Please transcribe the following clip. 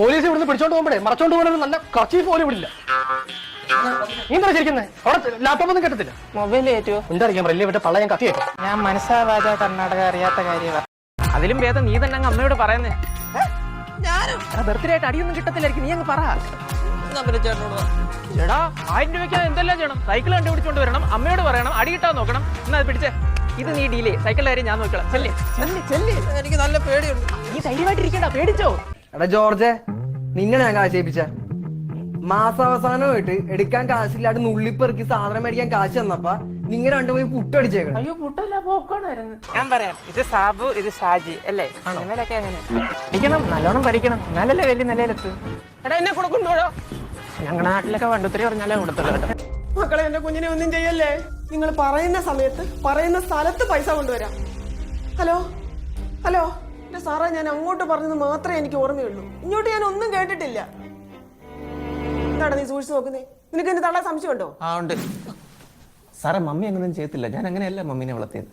Police ഇവിടുന്ന് പിടിച്ചോണ്ട് പോകുമ്പോഴേ മറച്ചോണ്ട് പോകുന്നത് നല്ല കച്ചീഫ് പോലും വിടില്ല. നീ എന്താ ശരിക്കുന്നേ? അവിടെ ലാപ്ടോപ്പ് ഒന്നും കിട്ടത്തില്ല. മൊബൈൽ കയറ്റുമോ? എന്തായിരിക്കാം വലിയ വിട്ട് പള്ള ഞാൻ കത്തിയേക്കും. ഞാൻ മനസ്സാവാത കർണാടക അറിയാത്ത കാര്യമാണ്. അതിലും ഭേദം നീ തന്നെ അങ്ങ് അമ്മയോട് പറയുന്നേ. ബർത്ത്ഡേ ആയിട്ട് അടിയൊന്നും കിട്ടത്തില്ലായിരിക്കും, നീ അങ്ങ് പറ. ചേടാ 1000 രൂപയ്ക്ക് എന്തെല്ലാം ചെയ്യണം? സൈക്കിൾ കണ്ടുപിടിച്ചോണ്ട് വരണം, അമ്മയോട് പറയണം, അടി കിട്ടാൻ നോക്കണം. എന്നാ പിടിച്ചേ, ഇത് നീ ഡീലേ. സൈക്കിളിന്റെ കാര്യം ഞാൻ നോക്കണം. ചെല്ലേ ചെല്ലേ. എനിക്ക് നല്ല പേടിയുണ്ട്. നീ ധൈര്യമായിട്ടിരിക്കണ്ട, പേടിച്ചോ? എടാ ജോർജെ, നിന്നെ ഞാൻ കാശേപ്പിച്ച മാസാവസാനമായിട്ട് എടുക്കാൻ കാശില്ലാണ്ട് നുള്ളിപ്പെറുക്കി സാധനം മേടിക്കാൻ കാശ് തന്നപ്പ നിങ്ങൾ രണ്ടുപോയി പുട്ടടിച്ചേക്കണം. അയ്യോ പുട്ടല്ല, പോപ്കോൺ ആയിരുന്നു. ഞാൻ പറയാം, ഇത് സാബു, ഇത് ഷാജി അല്ലേ? നിങ്ങളൊക്കെ എങ്ങനെ പഠിക്കണം? നല്ലോണം പഠിക്കണം, എന്നാലല്ലേ വലിയ നിലയിലെത്ത്. എടാ എന്നെ കൂടെ കൊണ്ടുപോഴോ? ഞങ്ങളുടെ നാട്ടിലൊക്കെ വണ്ടുത്തിരി പറഞ്ഞാലേ കൊടുത്തുള്ളൂ കേട്ടോ. മക്കളെ, എന്റെ കുഞ്ഞിനെ ഒന്നും ചെയ്യല്ലേ. നിങ്ങൾ പറയുന്ന സമയത്ത് പറയുന്ന സ്ഥലത്ത് പൈസ കൊണ്ടുവരാം. ഹലോ ഹലോ, എന്റെ സാറേ, ഞാൻ അങ്ങോട്ട് പറഞ്ഞത് മാത്രമേ എനിക്ക് ഓർമ്മയുള്ളൂ. ഇങ്ങോട്ട് ഞാൻ ഒന്നും കേട്ടിട്ടില്ല. എന്താണ് നീ സൂക്ഷിച്ചു നോക്കുന്നേ? നിനക്ക് എന്നെ തള്ളാൻ സംശയമുണ്ടോ? ഉണ്ട് സാറേ, മമ്മി അങ്ങനെയൊന്നും ചെയ്യത്തില്ല. ഞാൻ അങ്ങനെയല്ല മമ്മീനെ വളർത്തിയത്.